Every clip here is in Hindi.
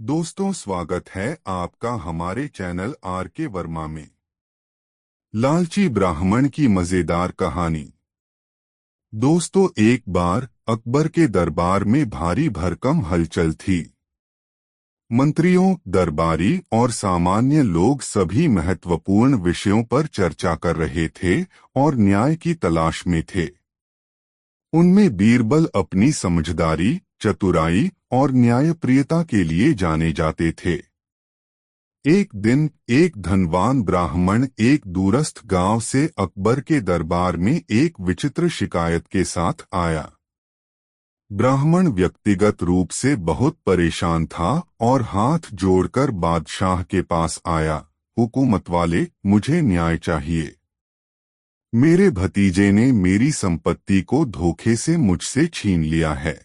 दोस्तों, स्वागत है आपका हमारे चैनल आर के वर्मा में। लालची ब्राह्मण की मजेदार कहानी। दोस्तों, एक बार अकबर के दरबार में भारी भरकम हलचल थी। मंत्रियों, दरबारी और सामान्य लोग सभी महत्वपूर्ण विषयों पर चर्चा कर रहे थे और न्याय की तलाश में थे। उनमें बीरबल अपनी समझदारी, चतुराई और न्यायप्रियता के लिए जाने जाते थे। एक दिन एक धनवान ब्राह्मण एक दूरस्थ गांव से अकबर के दरबार में एक विचित्र शिकायत के साथ आया। ब्राह्मण व्यक्तिगत रूप से बहुत परेशान था और हाथ जोड़कर बादशाह के पास आया। हुकूमत वाले, मुझे न्याय चाहिए। मेरे भतीजे ने मेरी संपत्ति को धोखे से मुझसे छीन लिया है।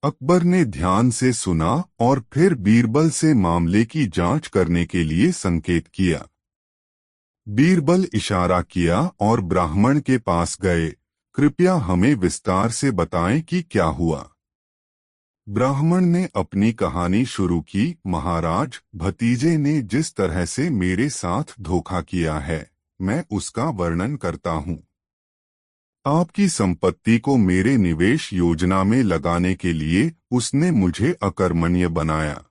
अकबर ने ध्यान से सुना और फिर बीरबल से मामले की जांच करने के लिए संकेत किया। बीरबल इशारा किया और ब्राह्मण के पास गए। कृपया हमें विस्तार से बताएं कि क्या हुआ। ब्राह्मण ने अपनी कहानी शुरू की। महाराज, भतीजे ने जिस तरह से मेरे साथ धोखा किया है, मैं उसका वर्णन करता हूँ। आपकी संपत्ति को मेरे निवेश योजना में लगाने के लिए उसने मुझे अकर्मण्य बनाया।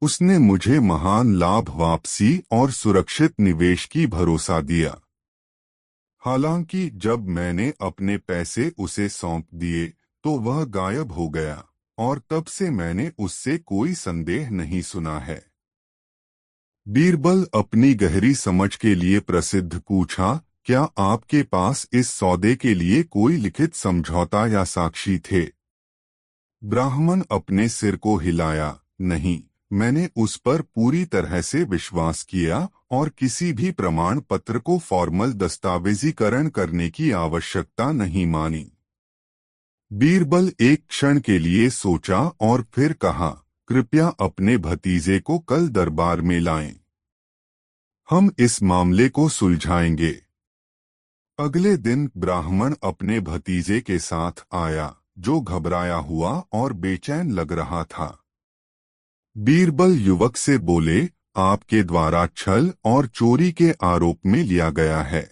उसने मुझे महान लाभ, वापसी और सुरक्षित निवेश की भरोसा दिया। हालांकि जब मैंने अपने पैसे उसे सौंप दिए तो वह गायब हो गया और तब से मैंने उससे कोई संदेह नहीं सुना है। बीरबल अपनी गहरी समझ के लिए प्रसिद्ध पूछा, क्या आपके पास इस सौदे के लिए कोई लिखित समझौता या साक्षी थे? ब्राह्मण अपने सिर को हिलाया। नहीं, मैंने उस पर पूरी तरह से विश्वास किया और किसी भी प्रमाण पत्र को फॉर्मल दस्तावेजीकरण करने की आवश्यकता नहीं मानी। बीरबल एक क्षण के लिए सोचा और फिर कहा, कृपया अपने भतीजे को कल दरबार में लाएं। हम इस मामले को सुलझाएंगे। अगले दिन ब्राह्मण अपने भतीजे के साथ आया, जो घबराया हुआ और बेचैन लग रहा था। बीरबल युवक से बोले, आपके द्वारा छल और चोरी के आरोप में लिया गया है।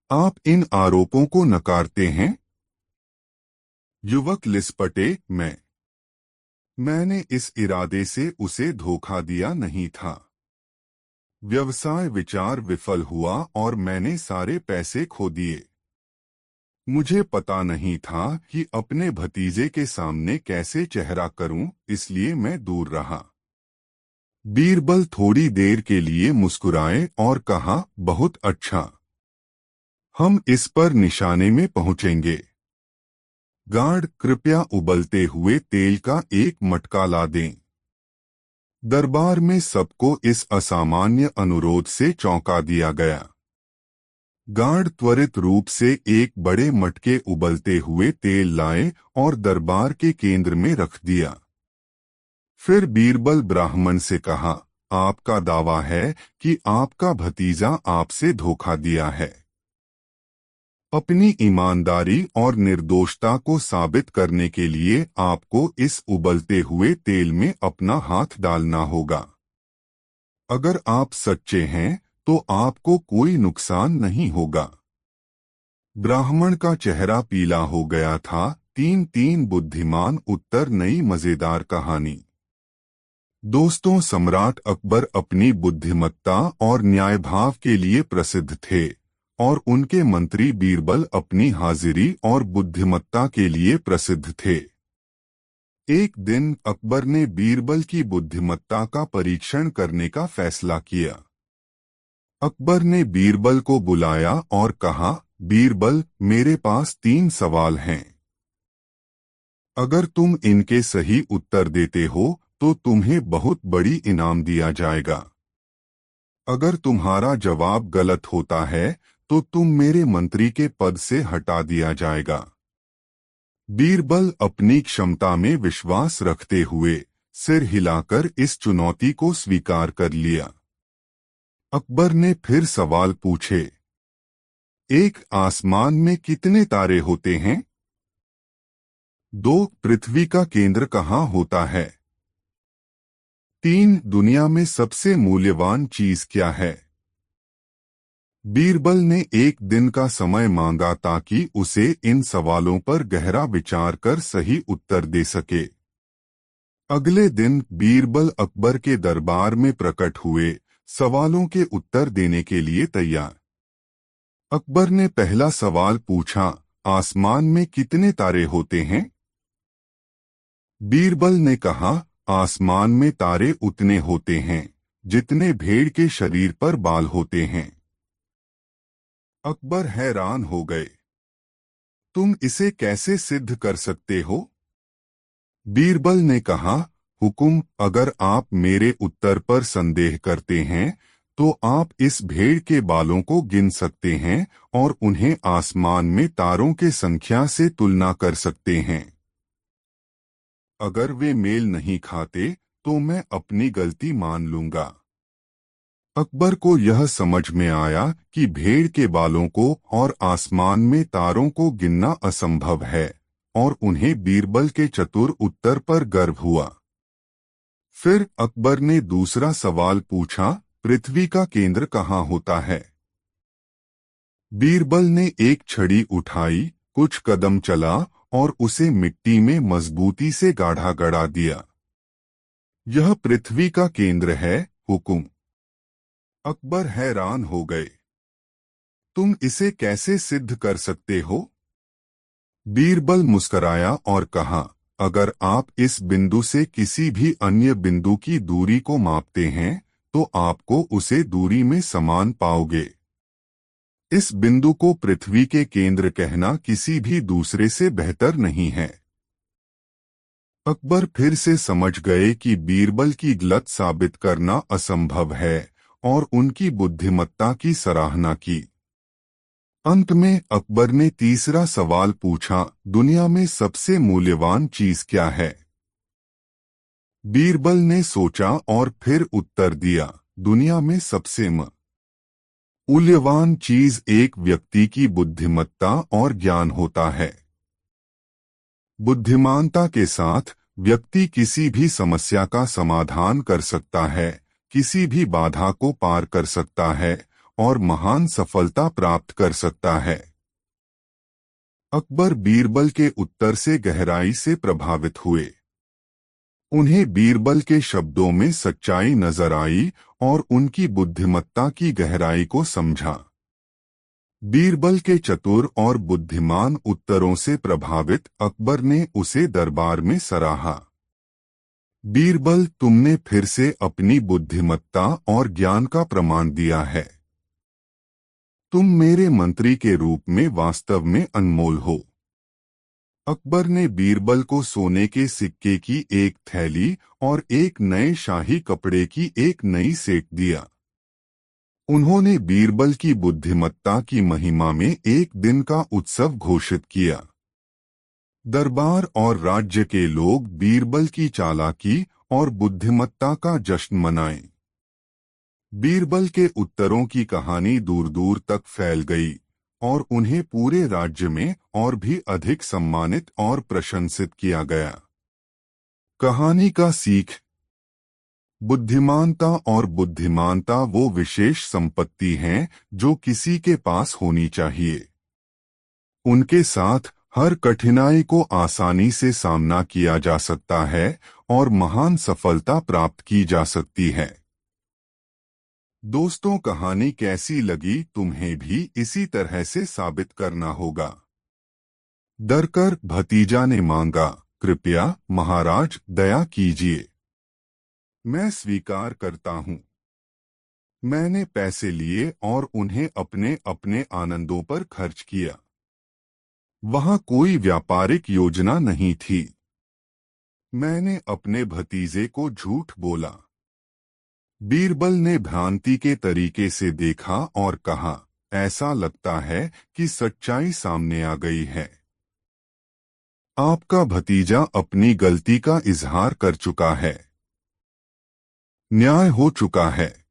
आप इन आरोपों को नकारते हैं? युवक लिस्पटे, मैंने इस इरादे से उसे धोखा दिया नहीं था। व्यवसाय विचार विफल हुआ और मैंने सारे पैसे खो दिए। मुझे पता नहीं था कि अपने भतीजे के सामने कैसे चेहरा करूं, इसलिए मैं दूर रहा। बीरबल थोड़ी देर के लिए मुस्कुराए और कहा, बहुत अच्छा। हम इस पर निशाने में पहुंचेंगे। गार्ड, कृपया उबलते हुए तेल का एक मटका ला दें। दरबार में सबको इस असामान्य अनुरोध से चौंका दिया गया। गार्ड त्वरित रूप से एक बड़े मटके उबलते हुए तेल लाए और दरबार के केंद्र में रख दिया। फिर बीरबल ब्राह्मण से कहा, आपका दावा है कि आपका भतीजा आपसे धोखा दिया है। अपनी ईमानदारी और निर्दोषता को साबित करने के लिए आपको इस उबलते हुए तेल में अपना हाथ डालना होगा। अगर आप सच्चे हैं तो आपको कोई नुकसान नहीं होगा। ब्राह्मण का चेहरा पीला हो गया था। तीन बुद्धिमान उत्तर, नई मजेदार कहानी। दोस्तों, सम्राट अकबर अपनी बुद्धिमत्ता और न्यायभाव के लिए प्रसिद्ध थे और उनके मंत्री बीरबल अपनी हाजिरी और बुद्धिमत्ता के लिए प्रसिद्ध थे। एक दिन अकबर ने बीरबल की बुद्धिमत्ता का परीक्षण करने का फैसला किया। अकबर ने बीरबल को बुलाया और कहा, बीरबल, मेरे पास 3 सवाल हैं। अगर तुम इनके सही उत्तर देते हो तो तुम्हें बहुत बड़ी इनाम दिया जाएगा। अगर तुम्हारा जवाब गलत होता है तो तुम मेरे मंत्री के पद से हटा दिया जाएगा। बीरबल अपनी क्षमता में विश्वास रखते हुए सिर हिलाकर इस चुनौती को स्वीकार कर लिया। अकबर ने फिर सवाल पूछे, एक आसमान में कितने तारे होते हैं? 2. पृथ्वी का केंद्र कहाँ होता है? 3. दुनिया में सबसे मूल्यवान चीज क्या है? बीरबल ने एक दिन का समय मांगा ताकि उसे इन सवालों पर गहरा विचार कर सही उत्तर दे सके। अगले दिन बीरबल अकबर के दरबार में प्रकट हुए, सवालों के उत्तर देने के लिए तैयार। अकबर ने पहला सवाल पूछा, आसमान में कितने तारे होते हैं? बीरबल ने कहा, आसमान में तारे उतने होते हैं जितने भेड़ के शरीर पर बाल होते हैं। अकबर हैरान हो गए। तुम इसे कैसे सिद्ध कर सकते हो? बीरबल ने कहा, हुकुम, अगर आप मेरे उत्तर पर संदेह करते हैं तो आप इस भेड़ के बालों को गिन सकते हैं और उन्हें आसमान में तारों के संख्या से तुलना कर सकते हैं। अगर वे मेल नहीं खाते तो मैं अपनी गलती मान लूंगा। अकबर को यह समझ में आया कि भेड़ के बालों को और आसमान में तारों को गिनना असंभव है और उन्हें बीरबल के चतुर उत्तर पर गर्व हुआ। फिर अकबर ने दूसरा सवाल पूछा, पृथ्वी का केंद्र कहाँ होता है? बीरबल ने एक छड़ी उठाई, कुछ कदम चला और उसे मिट्टी में मजबूती से गाढ़ा गड़ा दिया। यह पृथ्वी का केंद्र है, हुकुम। अकबर हैरान हो गए। तुम इसे कैसे सिद्ध कर सकते हो? बीरबल मुस्कराया और कहा, अगर आप इस बिंदु से किसी भी अन्य बिंदु की दूरी को मापते हैं तो आपको उसे दूरी में समान पाओगे। इस बिंदु को पृथ्वी के केंद्र कहना किसी भी दूसरे से बेहतर नहीं है। अकबर फिर से समझ गए कि बीरबल की गलत साबित करना असंभव है और उनकी बुद्धिमत्ता की सराहना की। अंत में अकबर ने तीसरा सवाल पूछा, दुनिया में सबसे मूल्यवान चीज क्या है? बीरबल ने सोचा और फिर उत्तर दिया, दुनिया में सबसे मूल्यवान चीज एक व्यक्ति की बुद्धिमत्ता और ज्ञान होता है। बुद्धिमानता के साथ व्यक्ति किसी भी समस्या का समाधान कर सकता है, किसी भी बाधा को पार कर सकता है और महान सफलता प्राप्त कर सकता है। अकबर बीरबल के उत्तर से गहराई से प्रभावित हुए। उन्हें बीरबल के शब्दों में सच्चाई नजर आई और उनकी बुद्धिमत्ता की गहराई को समझा। बीरबल के चतुर और बुद्धिमान उत्तरों से प्रभावित अकबर ने उसे दरबार में सराहा। बीरबल, तुमने फिर से अपनी बुद्धिमत्ता और ज्ञान का प्रमाण दिया है। तुम मेरे मंत्री के रूप में वास्तव में अनमोल हो। अकबर ने बीरबल को सोने के सिक्के की एक थैली और एक नए शाही कपड़े की एक नई सेट दिया। उन्होंने बीरबल की बुद्धिमत्ता की महिमा में एक दिन का उत्सव घोषित किया। दरबार और राज्य के लोग बीरबल की चालाकी और बुद्धिमत्ता का जश्न मनाए। बीरबल के उत्तरों की कहानी दूर दूर तक फैल गई और उन्हें पूरे राज्य में और भी अधिक सम्मानित और प्रशंसित किया गया। कहानी का सीख। बुद्धिमानता और बुद्धिमानता वो विशेष संपत्ति हैं जो किसी के पास होनी चाहिए। उनके साथ हर कठिनाई को आसानी से सामना किया जा सकता है और महान सफलता प्राप्त की जा सकती है। दोस्तों, कहानी कैसी लगी? तुम्हें भी इसी तरह से साबित करना होगा। डरकर भतीजा ने मांगा, कृपया महाराज दया कीजिए। मैं स्वीकार करता हूँ। मैंने पैसे लिए और उन्हें अपने अपने आनंदों पर खर्च किया। वहाँ कोई व्यापारिक योजना नहीं थी। मैंने अपने भतीजे को झूठ बोला। बीरबल ने भ्रांति के तरीके से देखा और कहा, ऐसा लगता है कि सच्चाई सामने आ गई है। आपका भतीजा अपनी गलती का इजहार कर चुका है। न्याय हो चुका है।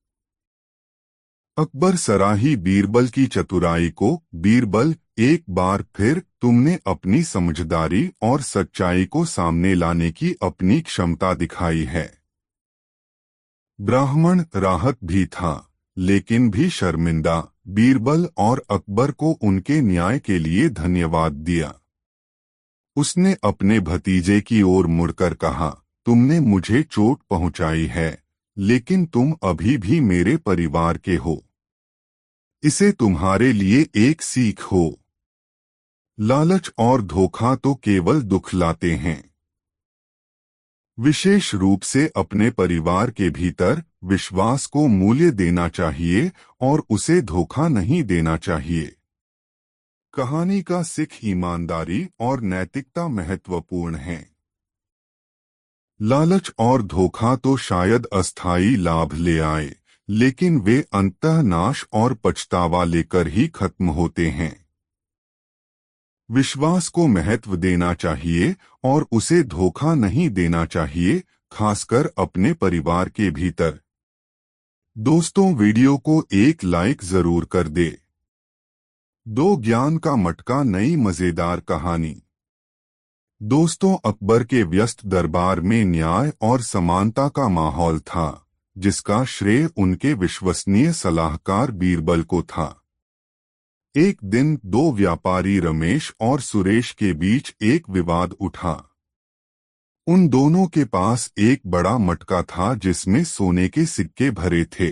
अकबर सराही बीरबल की चतुराई को। बीरबल, एक बार फिर तुमने अपनी समझदारी और सच्चाई को सामने लाने की अपनी क्षमता दिखाई है। ब्राह्मण राहत भी था, लेकिन भी शर्मिंदा। बीरबल और अकबर को उनके न्याय के लिए धन्यवाद दिया। उसने अपने भतीजे की ओर मुड़कर कहा, तुमने मुझे चोट पहुंचाई है, लेकिन तुम अभी भी मेरे परिवार के हो। इसे तुम्हारे लिए एक सीख हो। लालच और धोखा तो केवल दुख लाते हैं। विशेष रूप से अपने परिवार के भीतर विश्वास को मूल्य देना चाहिए और उसे धोखा नहीं देना चाहिए। कहानी का सीख ईमानदारी और नैतिकता महत्वपूर्ण है। लालच और धोखा तो शायद अस्थायी लाभ ले आए, लेकिन वे अंततः नाश और पछतावा लेकर ही खत्म होते हैं। विश्वास को महत्व देना चाहिए और उसे धोखा नहीं देना चाहिए, खासकर अपने परिवार के भीतर। दोस्तों, वीडियो को एक लाइक जरूर कर दे। दो ज्ञान का मटका नई मजेदार कहानी। दोस्तों, अकबर के व्यस्त दरबार में न्याय और समानता का माहौल था, जिसका श्रेय उनके विश्वसनीय सलाहकार बीरबल को था। एक दिन दो व्यापारी रमेश और सुरेश के बीच एक विवाद उठा। उन दोनों के पास एक बड़ा मटका था जिसमें सोने के सिक्के भरे थे।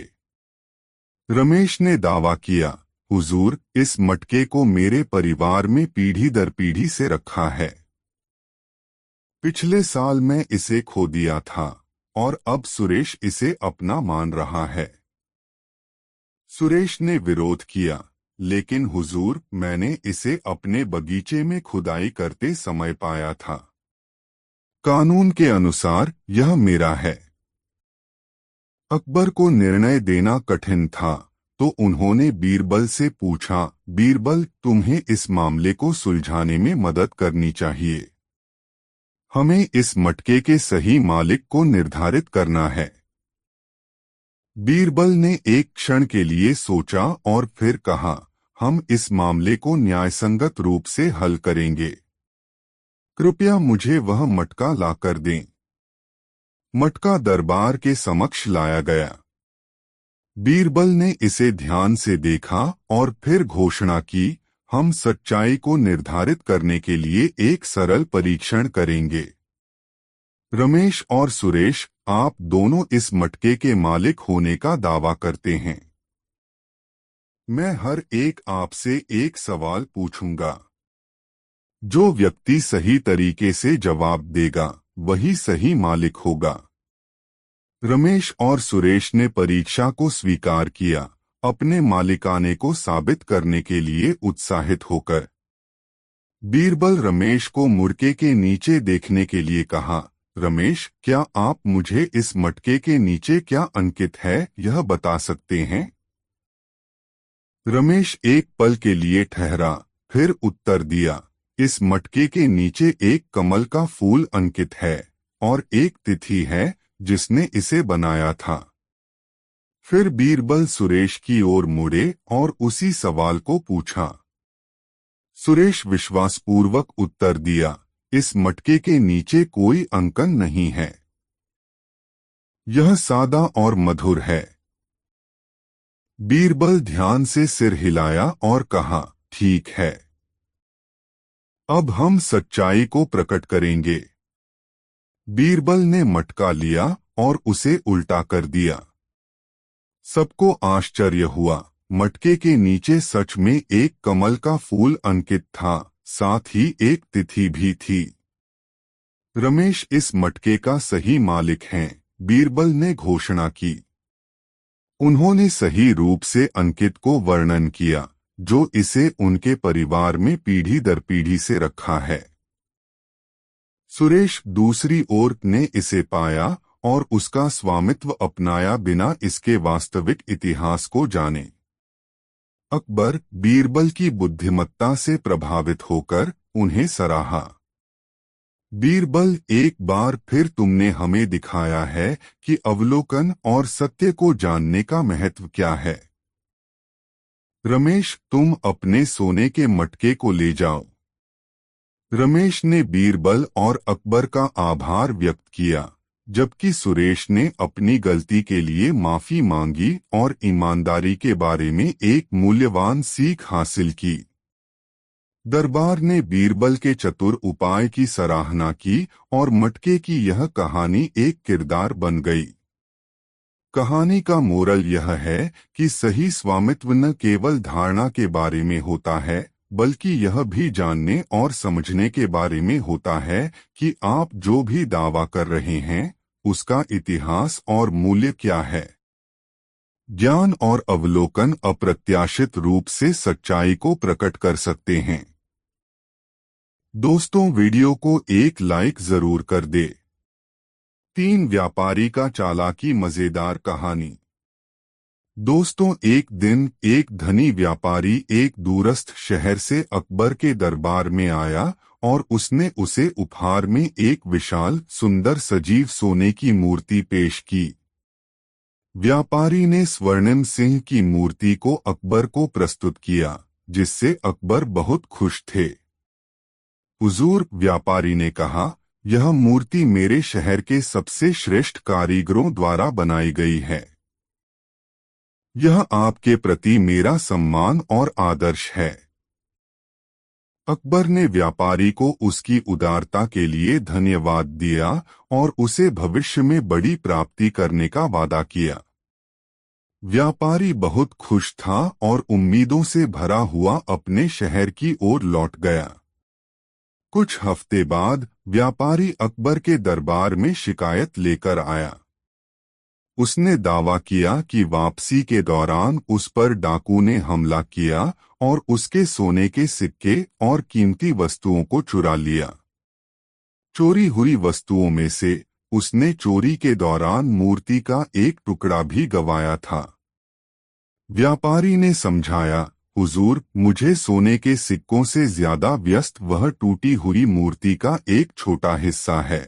रमेश ने दावा किया, हुजूर, इस मटके को मेरे परिवार में पीढ़ी दर पीढ़ी से रखा है। पिछले साल मैं इसे खो दिया था और अब सुरेश इसे अपना मान रहा है। सुरेश ने विरोध किया, लेकिन हुजूर, मैंने इसे अपने बगीचे में खुदाई करते समय पाया था। कानून के अनुसार यह मेरा है। अकबर को निर्णय देना कठिन था, तो उन्होंने बीरबल से पूछा, बीरबल, तुम्हें इस मामले को सुलझाने में मदद करनी चाहिए। हमें इस मटके के सही मालिक को निर्धारित करना है। बीरबल ने एक क्षण के लिए सोचा और फिर कहा, हम इस मामले को न्यायसंगत रूप से हल करेंगे। कृपया मुझे वह मटका लाकर दें। मटका दरबार के समक्ष लाया गया। बीरबल ने इसे ध्यान से देखा और फिर घोषणा की, हम सच्चाई को निर्धारित करने के लिए एक सरल परीक्षण करेंगे। रमेश और सुरेश, आप दोनों इस मटके के मालिक होने का दावा करते हैं। मैं हर एक आपसे एक सवाल पूछूंगा। जो व्यक्ति सही तरीके से जवाब देगा, वही सही मालिक होगा। रमेश और सुरेश ने परीक्षा को स्वीकार किया, अपने मालिकाने को साबित करने के लिए उत्साहित होकर। बीरबल रमेश को मुड़के के नीचे देखने के लिए कहा, रमेश, क्या आप मुझे इस मटके के नीचे क्या अंकित है, यह बता सकते हैं? रमेश एक पल के लिए ठहरा, फिर उत्तर दिया, इस मटके के नीचे एक कमल का फूल अंकित है और एक तिथि है जिसने इसे बनाया था। फिर बीरबल सुरेश की ओर मुड़े और उसी सवाल को पूछा। सुरेश विश्वासपूर्वक उत्तर दिया, इस मटके के नीचे कोई अंकन नहीं है। यह सादा और मधुर है। बीरबल ध्यान से सिर हिलाया और कहा, ठीक है। अब हम सच्चाई को प्रकट करेंगे। बीरबल ने मटका लिया और उसे उल्टा कर दिया। सबको आश्चर्य हुआ, मटके के नीचे सच में एक कमल का फूल अंकित था, साथ ही एक तिथि भी थी। रमेश इस मटके का सही मालिक हैं, बीरबल ने घोषणा की। उन्होंने सही रूप से अंकित को वर्णन किया, जो इसे उनके परिवार में पीढ़ी दर पीढ़ी से रखा है। सुरेश दूसरी ओर ने इसे पाया और उसका स्वामित्व अपनाया बिना इसके वास्तविक इतिहास को जाने। अकबर बीरबल की बुद्धिमत्ता से प्रभावित होकर उन्हें सराहा। बीरबल, एक बार फिर तुमने हमें दिखाया है कि अवलोकन और सत्य को जानने का महत्व क्या है। रमेश, तुम अपने सोने के मटके को ले जाओ। रमेश ने बीरबल और अकबर का आभार व्यक्त किया, जबकि सुरेश ने अपनी गलती के लिए माफी मांगी और ईमानदारी के बारे में एक मूल्यवान सीख हासिल की। दरबार ने बीरबल के चतुर उपाय की सराहना की और मटके की यह कहानी एक किरदार बन गई। कहानी का मोरल यह है कि सही स्वामित्व न केवल धारणा के बारे में होता है, बल्कि यह भी जानने और समझने के बारे में होता है कि आप जो भी दावा कर रहे हैं, उसका इतिहास और मूल्य क्या है। ज्ञान और अवलोकन अप्रत्याशित रूप से सच्चाई को प्रकट कर सकते हैं। दोस्तों, वीडियो को एक लाइक जरूर कर दे। 3 व्यापारी का चालाकी मजेदार कहानी। दोस्तों, एक दिन एक धनी व्यापारी एक दूरस्थ शहर से अकबर के दरबार में आया और उसने उसे उपहार में एक विशाल सुंदर सजीव सोने की मूर्ति पेश की। व्यापारी ने स्वर्णिम सिंह की मूर्ति को अकबर को प्रस्तुत किया, जिससे अकबर बहुत खुश थे। हुजूर, व्यापारी ने कहा, यह मूर्ति मेरे शहर के सबसे श्रेष्ठ कारीगरों द्वारा बनाई गई है। यह आपके प्रति मेरा सम्मान और आदर्श है। अकबर ने व्यापारी को उसकी उदारता के लिए धन्यवाद दिया और उसे भविष्य में बड़ी प्राप्ति करने का वादा किया। व्यापारी बहुत खुश था और उम्मीदों से भरा हुआ अपने शहर की ओर लौट गया। कुछ हफ्ते बाद व्यापारी अकबर के दरबार में शिकायत लेकर आया। उसने दावा किया कि वापसी के दौरान उस पर डाकू ने हमला किया और उसके सोने के सिक्के और कीमती वस्तुओं को चुरा लिया। चोरी हुई वस्तुओं में से उसने चोरी के दौरान मूर्ति का एक टुकड़ा भी गंवाया था। व्यापारी ने समझाया, हुजूर, मुझे सोने के सिक्कों से ज्यादा व्यस्त वह टूटी हुई मूर्ति का एक छोटा हिस्सा है।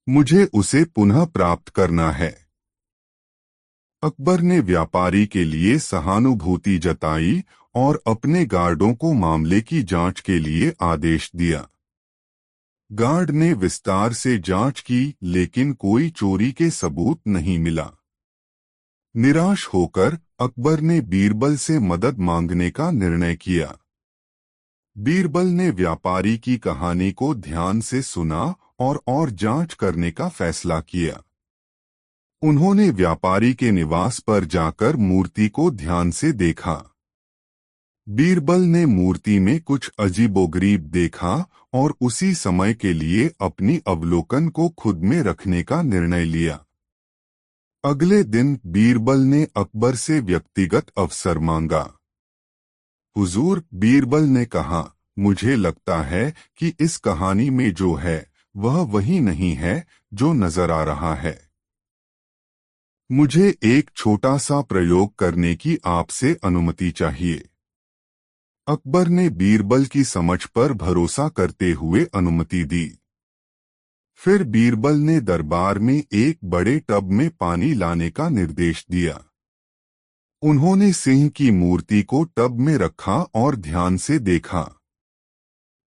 मुझे उसे पुनः प्राप्त करना है। अकबर ने व्यापारी के लिए सहानुभूति जताई और अपने गार्डों को मामले की जांच के लिए आदेश दिया। गार्ड ने विस्तार से जांच की, लेकिन कोई चोरी के सबूत नहीं मिला। निराश होकर अकबर ने बीरबल से मदद मांगने का निर्णय किया। बीरबल ने व्यापारी की कहानी को ध्यान से सुना और जांच करने का फैसला किया। उन्होंने व्यापारी के निवास पर जाकर मूर्ति को ध्यान से देखा। बीरबल ने मूर्ति में कुछ अजीबोगरीब देखा और उसी समय के लिए अपनी अवलोकन को खुद में रखने का निर्णय लिया। अगले दिन बीरबल ने अकबर से व्यक्तिगत अवसर मांगा। हुजूर, बीरबल ने कहा, मुझे लगता है कि इस कहानी में जो है वह वही नहीं है जो नजर आ रहा है। मुझे एक छोटा सा प्रयोग करने की आपसे अनुमति चाहिए। अकबर ने बीरबल की समझ पर भरोसा करते हुए अनुमति दी। फिर बीरबल ने दरबार में एक बड़े टब में पानी लाने का निर्देश दिया। उन्होंने सिंह की मूर्ति को टब में रखा और ध्यान से देखा।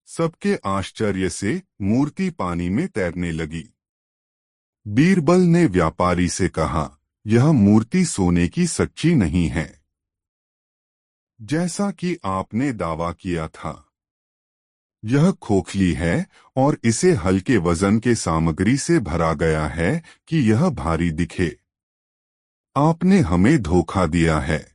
सबके आश्चर्य से मूर्ति पानी में तैरने लगी। बीरबल ने व्यापारी से कहा, यह मूर्ति सोने की सच्ची नहीं है, जैसा कि आपने दावा किया था। यह खोखली है और इसे हल्के वजन के सामग्री से भरा गया है कि यह भारी दिखे। आपने हमें धोखा दिया है।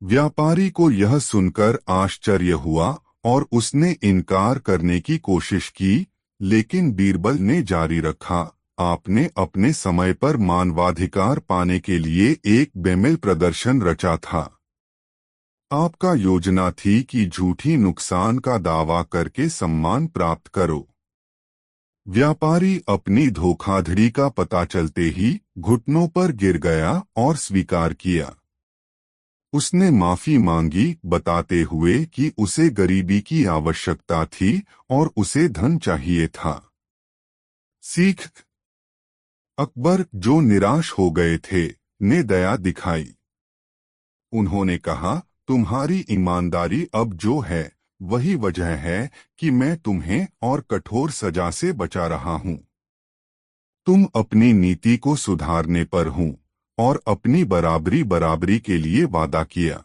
व्यापारी को यह सुनकर आश्चर्य हुआ और उसने इनकार करने की कोशिश की, लेकिन बीरबल ने जारी रखा, आपने अपने समय पर मानवाधिकार पाने के लिए एक बेमेल प्रदर्शन रचा था। आपका योजना थी कि झूठी नुकसान का दावा करके सम्मान प्राप्त करो। व्यापारी अपनी धोखाधड़ी का पता चलते ही घुटनों पर गिर गया और स्वीकार किया। उसने माफी मांगी, बताते हुए कि उसे गरीबी की आवश्यकता थी और उसे धन चाहिए था। सीख। अकबर, जो निराश हो गए थे, ने दया दिखाई। उन्होंने कहा, तुम्हारी ईमानदारी अब जो है वही वजह है कि मैं तुम्हें और कठोर सजा से बचा रहा हूं। तुम अपनी नीति को सुधारने पर हूं और अपनी बराबरी बराबरी के लिए वादा किया।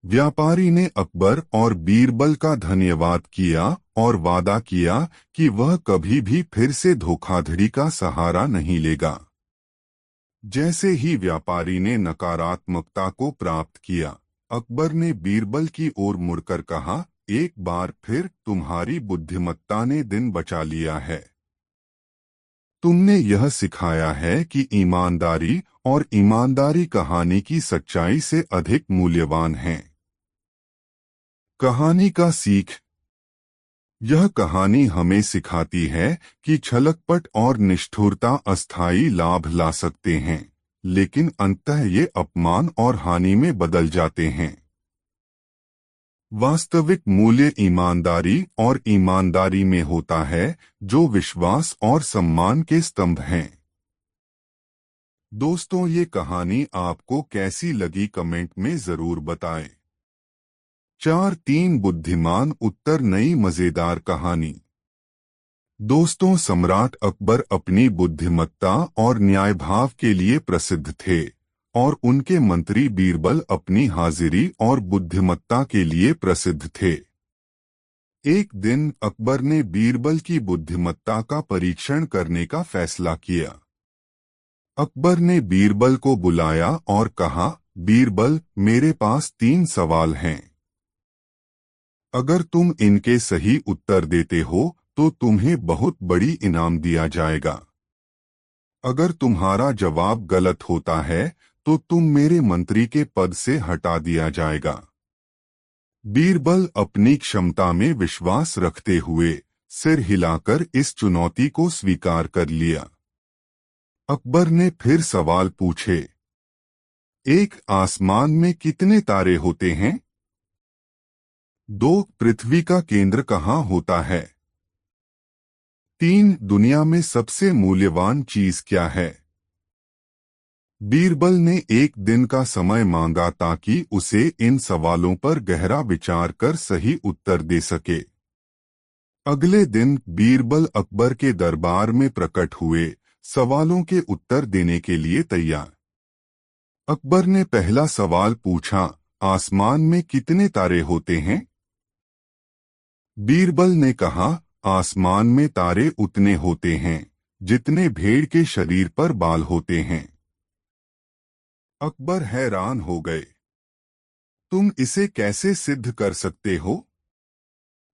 व्यापारी ने अकबर और बीरबल का धन्यवाद किया और वादा किया कि वह कभी भी फिर से धोखाधड़ी का सहारा नहीं लेगा। जैसे ही व्यापारी ने नकारात्मकता को प्राप्त किया, अकबर ने बीरबल की ओर मुड़कर कहा, एक बार फिर तुम्हारी बुद्धिमत्ता ने दिन बचा लिया है। तुमने यह सिखाया है कि ईमानदारी और ईमानदारी कहानी की सच्चाई से अधिक मूल्यवान है। कहानी का सीख। यह कहानी हमें सिखाती है कि छलकपट और निष्ठुरता अस्थायी लाभ ला सकते हैं, लेकिन अंततः ये अपमान और हानि में बदल जाते हैं। वास्तविक मूल्य ईमानदारी और ईमानदारी में होता है, जो विश्वास और सम्मान के स्तंभ हैं। दोस्तों, ये कहानी आपको कैसी लगी कमेंट में जरूर बताएं। 4-3 बुद्धिमान उत्तर नई मजेदार कहानी। दोस्तों, सम्राट अकबर अपनी बुद्धिमत्ता और न्यायभाव के लिए प्रसिद्ध थे और उनके मंत्री बीरबल अपनी हाजिरी और बुद्धिमत्ता के लिए प्रसिद्ध थे। एक दिन अकबर ने बीरबल की बुद्धिमत्ता का परीक्षण करने का फैसला किया। अकबर ने बीरबल को बुलाया और कहा, बीरबल, मेरे पास 3 सवाल हैं। अगर तुम इनके सही उत्तर देते हो तो तुम्हें बहुत बड़ी इनाम दिया जाएगा। अगर तुम्हारा जवाब गलत होता है तो तुम मेरे मंत्री के पद से हटा दिया जाएगा। बीरबल अपनी क्षमता में विश्वास रखते हुए सिर हिलाकर इस चुनौती को स्वीकार कर लिया। अकबर ने फिर सवाल पूछे, एक आसमान में कितने तारे होते हैं? 2 पृथ्वी का केंद्र कहाँ होता है? 3 दुनिया में सबसे मूल्यवान चीज क्या है? बीरबल ने एक दिन का समय मांगा ताकि उसे इन सवालों पर गहरा विचार कर सही उत्तर दे सके। अगले दिन बीरबल अकबर के दरबार में प्रकट हुए, सवालों के उत्तर देने के लिए तैयार। अकबर ने पहला सवाल पूछा, आसमान में कितने तारे होते हैं? बीरबल ने कहा, आसमान में तारे उतने होते हैं जितने भेड़ के शरीर पर बाल होते हैं। अकबर हैरान हो गए। तुम इसे कैसे सिद्ध कर सकते हो?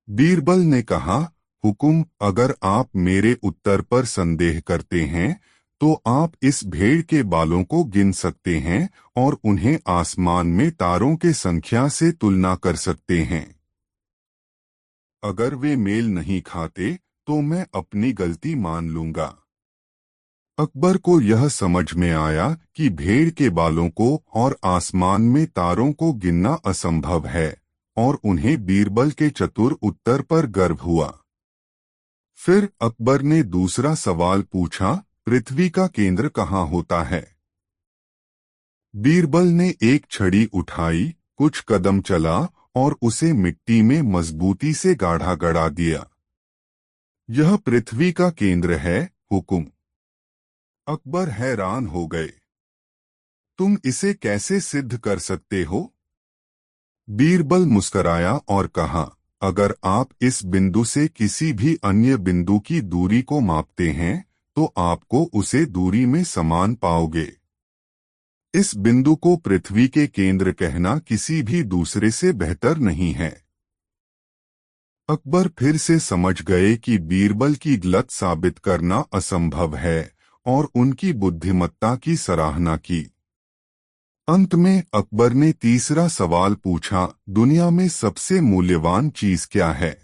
बीरबल ने कहा, हुकुम, अगर आप मेरे उत्तर पर संदेह करते हैं तो आप इस भेड़ के बालों को गिन सकते हैं और उन्हें आसमान में तारों के संख्या से तुलना कर सकते हैं। अगर वे मेल नहीं खाते तो मैं अपनी गलती मान लूंगा। अकबर को यह समझ में आया कि भेड़ के बालों को और आसमान में तारों को गिनना असंभव है और उन्हें बीरबल के चतुर उत्तर पर गर्व हुआ। फिर अकबर ने दूसरा सवाल पूछा, पृथ्वी का केंद्र कहाँ होता है? बीरबल ने एक छड़ी उठाई, कुछ कदम चला और उसे मिट्टी में मजबूती से गाढ़ा गड़ा दिया। यह पृथ्वी का केंद्र है, हुकुम। अकबर हैरान हो गए। तुम इसे कैसे सिद्ध कर सकते हो? बीरबल मुस्कराया और कहा, अगर आप इस बिंदु से किसी भी अन्य बिंदु की दूरी को मापते हैं तो आपको उसे दूरी में समान पाओगे। इस बिंदु को पृथ्वी के केंद्र कहना किसी भी दूसरे से बेहतर नहीं है। अकबर फिर से समझ गए कि बीरबल की गलत साबित करना असंभव है और उनकी बुद्धिमत्ता की सराहना की। अंत में अकबर ने तीसरा सवाल पूछा, दुनिया में सबसे मूल्यवान चीज क्या है?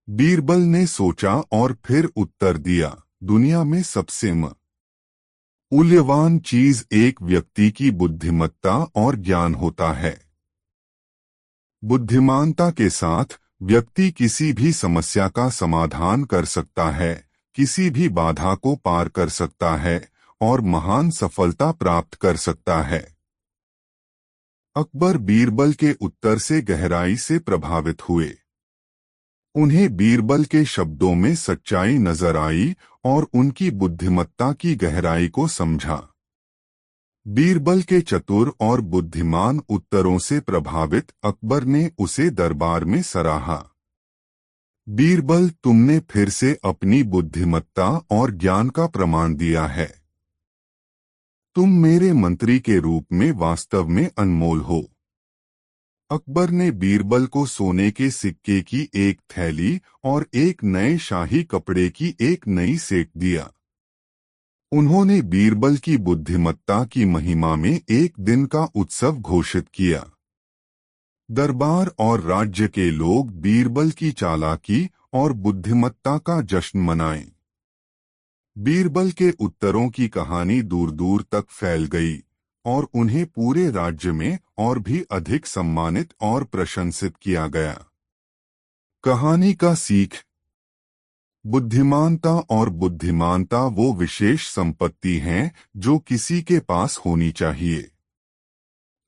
बीरबल ने सोचा और फिर उत्तर दिया, दुनिया में सबसे मूल्यवान चीज एक व्यक्ति की बुद्धिमत्ता और ज्ञान होता है। बुद्धिमानता के साथ व्यक्ति किसी भी समस्या का समाधान कर सकता है, किसी भी बाधा को पार कर सकता है और महान सफलता प्राप्त कर सकता है। अकबर बीरबल के उत्तर से गहराई से प्रभावित हुए। उन्हें बीरबल के शब्दों में सच्चाई नजर आई और उनकी बुद्धिमत्ता की गहराई को समझा। बीरबल के चतुर और बुद्धिमान उत्तरों से प्रभावित अकबर ने उसे दरबार में सराहा। बीरबल, तुमने फिर से अपनी बुद्धिमत्ता और ज्ञान का प्रमाण दिया है। तुम मेरे मंत्री के रूप में वास्तव में अनमोल हो। अकबर ने बीरबल को सोने के सिक्के की एक थैली और एक नए शाही कपड़े की एक नई सेट दिया। उन्होंने बीरबल की बुद्धिमत्ता की महिमा में एक दिन का उत्सव घोषित किया। दरबार और राज्य के लोग बीरबल की चालाकी और बुद्धिमत्ता का जश्न मनाएं। बीरबल के उत्तरों की कहानी दूर दूर तक फैल गई और उन्हें पूरे राज्य में और भी अधिक सम्मानित और प्रशंसित किया गया। कहानी का सीख। बुद्धिमानता वो विशेष संपत्ति हैं जो किसी के पास होनी चाहिए।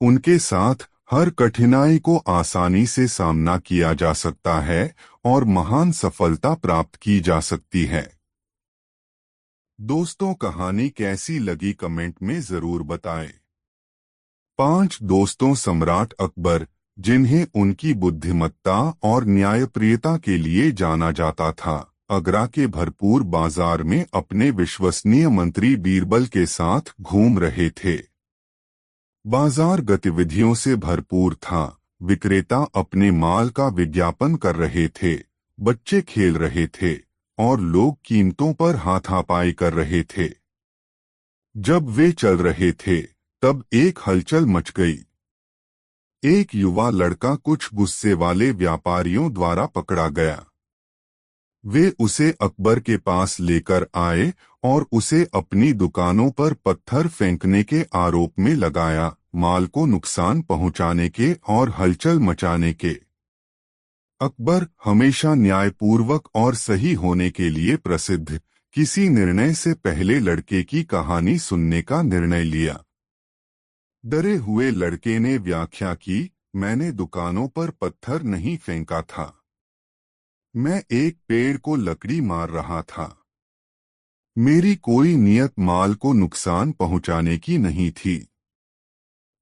उनके साथ हर कठिनाई को आसानी से सामना किया जा सकता है और महान सफलता प्राप्त की जा सकती है। दोस्तों, कहानी कैसी लगी कमेंट में जरूर बताएं। 5 दोस्तों। सम्राट अकबर, जिन्हें उनकी बुद्धिमत्ता और न्यायप्रियता के लिए जाना जाता था, आगरा के भरपूर बाजार में अपने विश्वसनीय मंत्री बीरबल के साथ घूम रहे थे। बाजार गतिविधियों से भरपूर था। विक्रेता अपने माल का विज्ञापन कर रहे थे, बच्चे खेल रहे थे और लोग कीमतों पर हाथापाई कर रहे थे। जब वे चल रहे थे, तब एक हलचल मच गई। एक युवा लड़का कुछ गुस्से वाले व्यापारियों द्वारा पकड़ा गया। वे उसे अकबर के पास लेकर आए और उसे अपनी दुकानों पर पत्थर फेंकने के आरोप में लगाया, माल को नुकसान पहुंचाने के और हलचल मचाने के। अकबर हमेशा न्यायपूर्वक और सही होने के लिए प्रसिद्ध, किसी निर्णय से पहले लड़के की कहानी सुनने का निर्णय लिया। डरे हुए लड़के ने व्याख्या की, मैंने दुकानों पर पत्थर नहीं फेंका था। मैं एक पेड़ को लकड़ी मार रहा था। मेरी कोई नियत माल को नुकसान पहुंचाने की नहीं थी।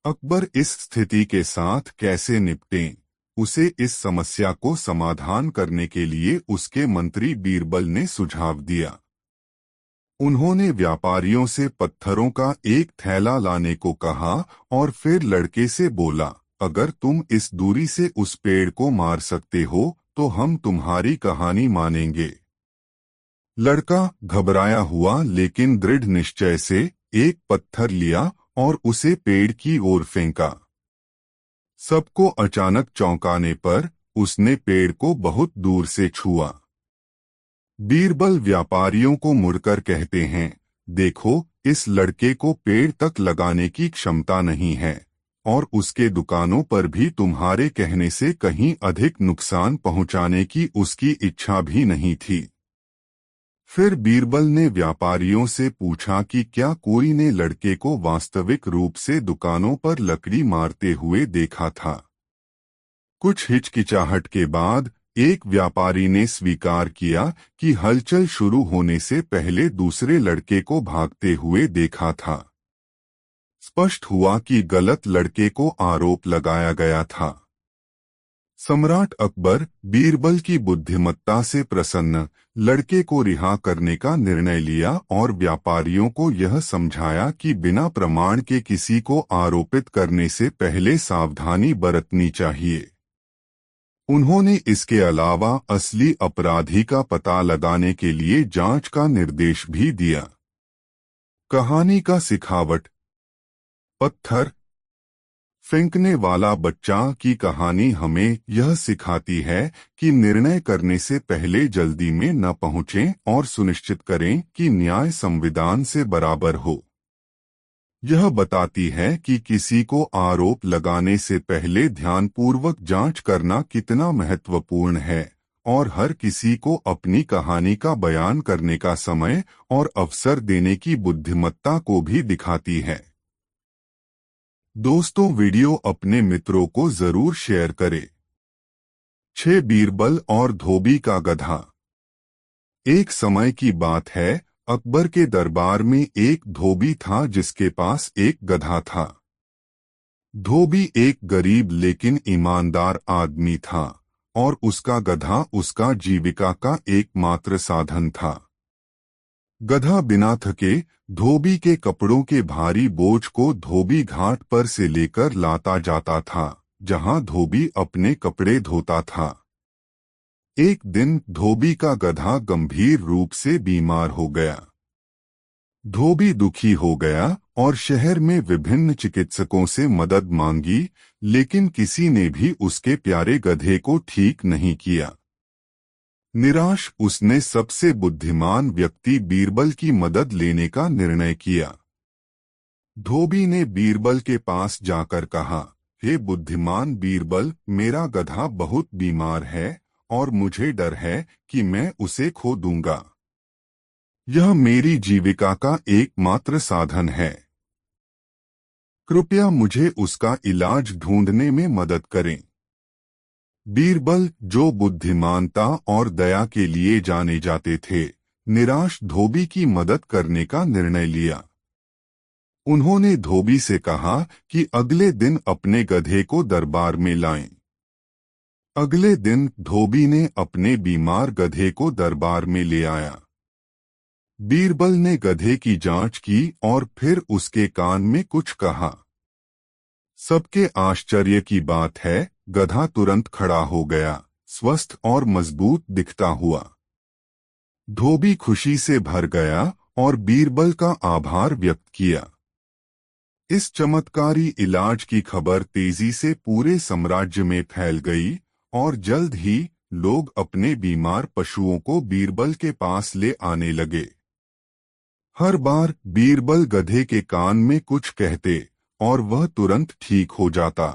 अकबर इस स्थिति के साथ कैसे निपटें? उसे इस समस्या को समाधान करने के लिए उसके मंत्री बीरबल ने सुझाव दिया। उन्होंने व्यापारियों से पत्थरों का एक थैला लाने को कहा और फिर लड़के से बोला, अगर तुम इस दूरी से उस पेड़ को मार सकते हो तो हम तुम्हारी कहानी मानेंगे। लड़का घबराया हुआ लेकिन दृढ़ निश्चय से एक पत्थर लिया और उसे पेड़ की ओर फेंका। सबको अचानक चौंकाने पर उसने पेड़ को बहुत दूर से छुआ। बीरबल व्यापारियों को मुड़कर कहते हैं, देखो, इस लड़के को पेड़ तक लगाने की क्षमता नहीं है और उसके दुकानों पर भी तुम्हारे कहने से कहीं अधिक नुकसान पहुंचाने की उसकी इच्छा भी नहीं थी। फिर बीरबल ने व्यापारियों से पूछा कि क्या कोई ने लड़के को वास्तविक रूप से दुकानों पर लकड़ी मारते हुए देखा था। कुछ हिचकिचाहट के बाद एक व्यापारी ने स्वीकार किया कि हलचल शुरू होने से पहले दूसरे लड़के को भागते हुए देखा था। स्पष्ट हुआ कि गलत लड़के को आरोप लगाया गया था। सम्राट अकबर बीरबल की बुद्धिमत्ता से प्रसन्न लड़के को रिहा करने का निर्णय लिया और व्यापारियों को यह समझाया कि बिना प्रमाण के किसी को आरोपित करने से पहले सावधानी बरतनी चाहिए। उन्होंने इसके अलावा असली अपराधी का पता लगाने के लिए जांच का निर्देश भी दिया। कहानी का सिखावट। पत्थर फेंकने वाला बच्चा की कहानी हमें यह सिखाती है कि निर्णय करने से पहले जल्दी में न पहुंचें और सुनिश्चित करें कि न्याय संविधान से बराबर हो। यह बताती है कि किसी को आरोप लगाने से पहले ध्यानपूर्वक जांच करना कितना महत्वपूर्ण है और हर किसी को अपनी कहानी का बयान करने का समय और अवसर देने की बुद्धिमत्ता को भी दिखाती है। दोस्तों, वीडियो अपने मित्रों को जरूर शेयर करें। 6 बीरबल और धोबी का गधा। एक समय की बात है, अकबर के दरबार में एक धोबी था जिसके पास एक गधा था। धोबी एक गरीब लेकिन ईमानदार आदमी था और उसका गधा उसका जीविका का एकमात्र साधन था। गधा बिना थके धोबी के कपड़ों के भारी बोझ को धोबी घाट पर से लेकर लाता जाता था, जहां धोबी अपने कपड़े धोता था। एक दिन धोबी का गधा गंभीर रूप से बीमार हो गया। धोबी दुखी हो गया और शहर में विभिन्न चिकित्सकों से मदद मांगी, लेकिन किसी ने भी उसके प्यारे गधे को ठीक नहीं किया। निराश उसने सबसे बुद्धिमान व्यक्ति बीरबल की मदद लेने का निर्णय किया। धोबी ने बीरबल के पास जाकर कहा, हे बुद्धिमान बीरबल, मेरा गधा बहुत बीमार है और मुझे डर है कि मैं उसे खो दूंगा। यह मेरी जीविका का एकमात्र साधन है। कृपया मुझे उसका इलाज ढूंढने में मदद करें। बीरबल, जो बुद्धिमानता और दया के लिए जाने जाते थे, निराश धोबी की मदद करने का निर्णय लिया। उन्होंने धोबी से कहा कि अगले दिन अपने गधे को दरबार में लाएं। अगले दिन धोबी ने अपने बीमार गधे को दरबार में ले आया। बीरबल ने गधे की जांच की और फिर उसके कान में कुछ कहा। सबके आश्चर्य की बात है, गधा तुरंत खड़ा हो गया, स्वस्थ और मजबूत दिखता हुआ। धोबी खुशी से भर गया और बीरबल का आभार व्यक्त किया। इस चमत्कारी इलाज की खबर तेजी से पूरे साम्राज्य में फैल गई और जल्द ही लोग अपने बीमार पशुओं को बीरबल के पास ले आने लगे। हर बार बीरबल गधे के कान में कुछ कहते और वह तुरंत ठीक हो जाता।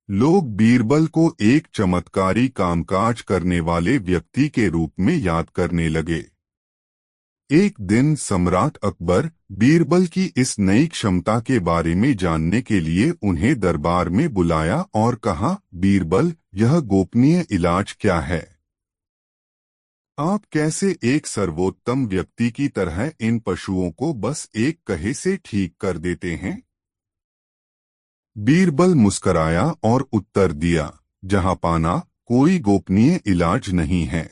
लोग बीरबल को एक चमत्कारी कामकाज करने वाले व्यक्ति के रूप में याद करने लगे। एक दिन सम्राट अकबर बीरबल की इस नई क्षमता के बारे में जानने के लिए उन्हें दरबार में बुलाया और कहा, बीरबल, यह गोपनीय इलाज क्या है? आप कैसे एक सर्वोत्तम व्यक्ति की तरह इन पशुओं को बस एक कहे से ठीक कर देते हैं? बीरबल मुस्कराया और उत्तर दिया, जहां पाना, कोई गोपनीय इलाज नहीं है।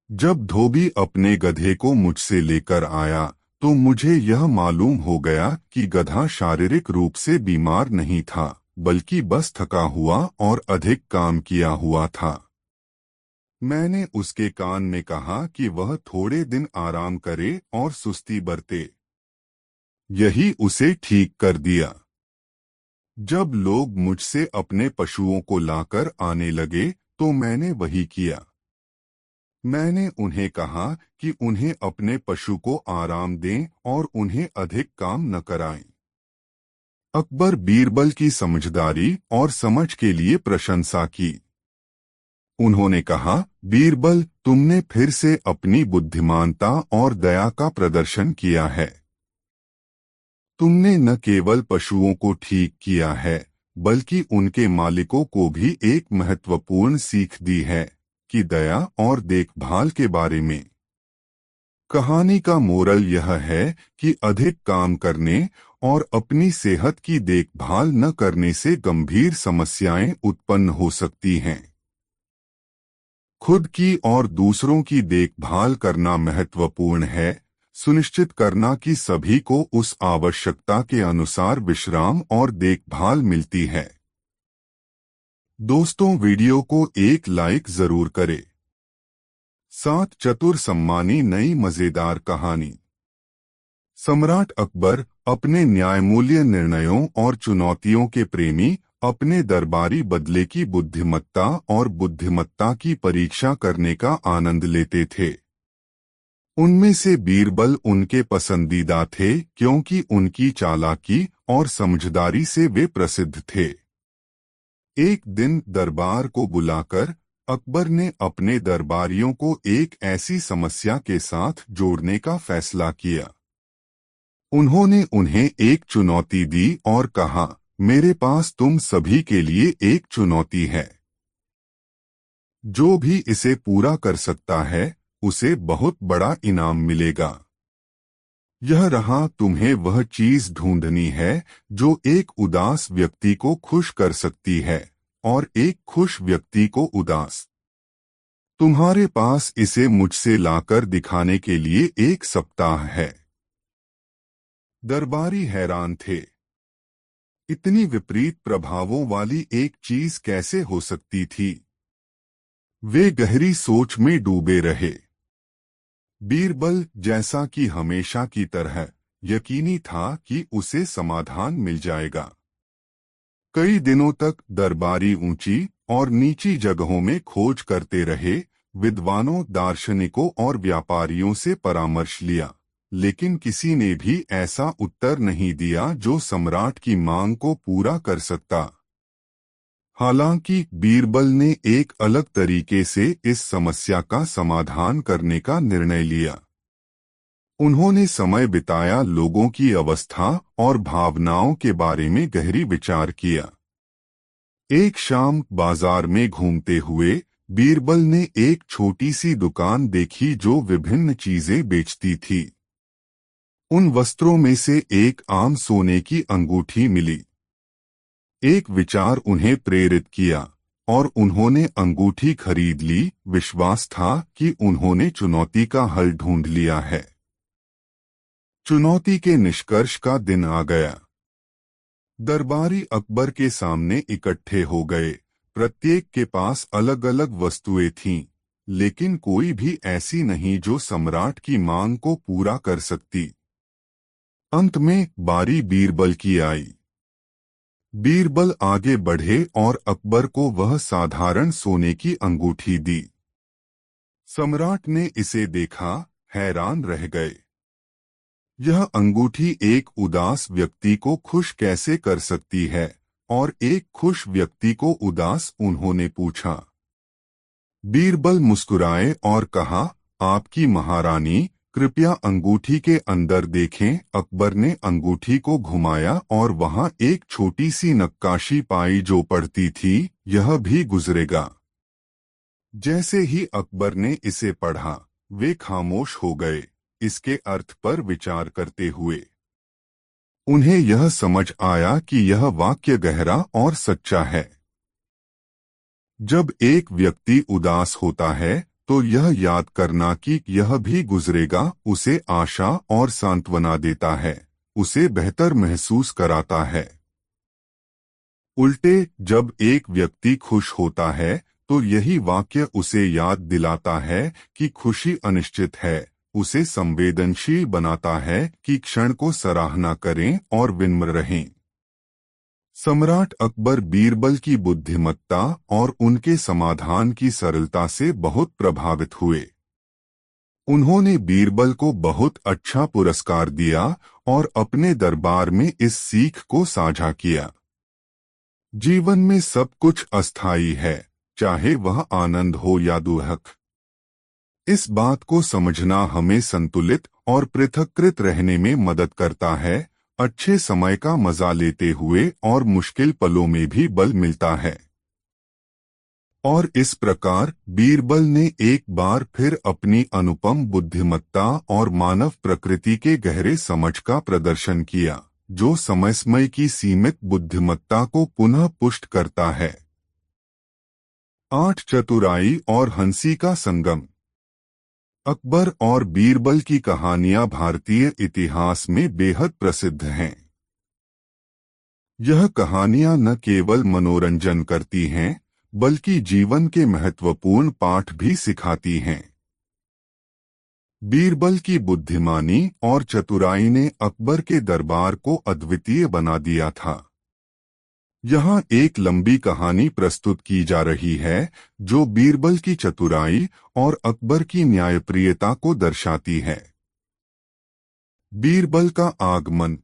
जब धोबी अपने गधे को मुझसे लेकर आया तो मुझे यह मालूम हो गया कि गधा शारीरिक रूप से बीमार नहीं था, बल्कि बस थका हुआ और अधिक काम किया हुआ था। मैंने उसके कान में कहा कि वह थोड़े दिन आराम करे और सुस्ती बरते। यही उसे ठीक कर दिया। जब लोग मुझसे अपने पशुओं को लाकर आने लगे तो मैंने वही किया। मैंने उन्हें कहा कि उन्हें अपने पशु को आराम दें और उन्हें अधिक काम न कराएं। अकबर बीरबल की समझदारी और समझ के लिए प्रशंसा की। उन्होंने कहा, बीरबल, तुमने फिर से अपनी बुद्धिमानता और दया का प्रदर्शन किया है। तुमने न केवल पशुओं को ठीक किया है, बल्कि उनके मालिकों को भी एक महत्वपूर्ण सीख दी है कि दया और देखभाल के बारे में। कहानी का मोरल यह है कि अधिक काम करने और अपनी सेहत की देखभाल न करने से गंभीर समस्याएं उत्पन्न हो सकती हैं। खुद की और दूसरों की देखभाल करना महत्वपूर्ण है, सुनिश्चित करना कि सभी को उस आवश्यकता के अनुसार विश्राम और देखभाल मिलती है। दोस्तों, वीडियो को एक लाइक जरूर करें। 7 चतुर सम्मानी नई मजेदार कहानी। सम्राट अकबर अपने न्यायमूल्य निर्णयों और चुनौतियों के प्रेमी अपने दरबारी बदले की बुद्धिमत्ता और बुद्धिमत्ता की परीक्षा करने का आनंद लेते थे। उनमें से बीरबल उनके पसंदीदा थे क्योंकि उनकी चालाकी और समझदारी से वे प्रसिद्ध थे। एक दिन दरबार को बुलाकर अकबर ने अपने दरबारियों को एक ऐसी समस्या के साथ जोड़ने का फैसला किया। उन्होंने उन्हें एक चुनौती दी और कहा, मेरे पास तुम सभी के लिए एक चुनौती है। जो भी इसे पूरा कर सकता है उसे बहुत बड़ा इनाम मिलेगा। यह रहा, तुम्हें वह चीज ढूंढनी है जो एक उदास व्यक्ति को खुश कर सकती है और एक खुश व्यक्ति को उदास। तुम्हारे पास इसे मुझसे लाकर दिखाने के लिए 1 सप्ताह है। दरबारी हैरान थे। इतनी विपरीत प्रभावों वाली एक चीज कैसे हो सकती थी? वे गहरी सोच में डूबे रहे। बीरबल, जैसा कि हमेशा की तरह, यकीनी था कि उसे समाधान मिल जाएगा। कई दिनों तक दरबारी ऊंची और नीची जगहों में खोज करते रहे, विद्वानों, दार्शनिकों और व्यापारियों से परामर्श लिया, लेकिन किसी ने भी ऐसा उत्तर नहीं दिया जो सम्राट की मांग को पूरा कर सकता। हालांकि बीरबल ने एक अलग तरीके से इस समस्या का समाधान करने का निर्णय लिया। उन्होंने समय बिताया, लोगों की अवस्था और भावनाओं के बारे में गहरी विचार किया। एक शाम बाजार में घूमते हुए बीरबल ने एक छोटी सी दुकान देखी जो विभिन्न चीजें बेचती थी। उन वस्त्रों में से एक आम सोने की अंगूठी मिली। एक विचार उन्हें प्रेरित किया और उन्होंने अंगूठी खरीद ली। विश्वास था कि उन्होंने चुनौती का हल ढूंढ लिया है। चुनौती के निष्कर्ष का दिन आ गया। दरबारी अकबर के सामने इकट्ठे हो गए। प्रत्येक के पास अलग अलग वस्तुएं थीं, लेकिन कोई भी ऐसी नहीं जो सम्राट की मांग को पूरा कर सकती। अंत में बारी बीरबल की आई। बीरबल आगे बढ़े और अकबर को वह साधारण सोने की अंगूठी दी। सम्राट ने इसे देखा, हैरान रह गए। यह अंगूठी एक उदास व्यक्ति को खुश कैसे कर सकती है? और एक खुश व्यक्ति को उदास? उन्होंने पूछा। बीरबल मुस्कुराए और कहा, आपकी महारानी, कृपया अंगूठी के अंदर देखें। अकबर ने अंगूठी को घुमाया और वहां एक छोटी सी नक्काशी पाई जो पढ़ती थी, यह भी गुजरेगा। जैसे ही अकबर ने इसे पढ़ा, वे खामोश हो गए, इसके अर्थ पर विचार करते हुए। उन्हें यह समझ आया कि यह वाक्य गहरा और सच्चा है। जब एक व्यक्ति उदास होता है तो यह याद करना कि यह भी गुजरेगा उसे आशा और सांत्वना देता है, उसे बेहतर महसूस कराता है। उल्टे, जब एक व्यक्ति खुश होता है तो यही वाक्य उसे याद दिलाता है कि खुशी अनिश्चित है, उसे संवेदनशील बनाता है कि क्षण को सराहना करें और विनम्र रहें। सम्राट अकबर बीरबल की बुद्धिमत्ता और उनके समाधान की सरलता से बहुत प्रभावित हुए। उन्होंने बीरबल को बहुत अच्छा पुरस्कार दिया और अपने दरबार में इस सीख को साझा किया। जीवन में सब कुछ अस्थायी है, चाहे वह आनंद हो या दुख। इस बात को समझना हमें संतुलित और पृथक्कृत रहने में मदद करता है, अच्छे समय का मजा लेते हुए और मुश्किल पलों में भी बल मिलता है। और इस प्रकार बीरबल ने एक बार फिर अपनी अनुपम बुद्धिमत्ता और मानव प्रकृति के गहरे समझ का प्रदर्शन किया, जो समय की सीमित बुद्धिमत्ता को पुनः पुष्ट करता है। 8 चतुराई और हंसी का संगम। अकबर और बीरबल की कहानियां भारतीय इतिहास में बेहद प्रसिद्ध हैं। यह कहानियां न केवल मनोरंजन करती हैं, बल्कि जीवन के महत्वपूर्ण पाठ भी सिखाती हैं। बीरबल की बुद्धिमानी और चतुराई ने अकबर के दरबार को अद्वितीय बना दिया था। यहाँ एक लंबी कहानी प्रस्तुत की जा रही है जो बीरबल की चतुराई और अकबर की न्यायप्रियता को दर्शाती है। बीरबल का आगमन।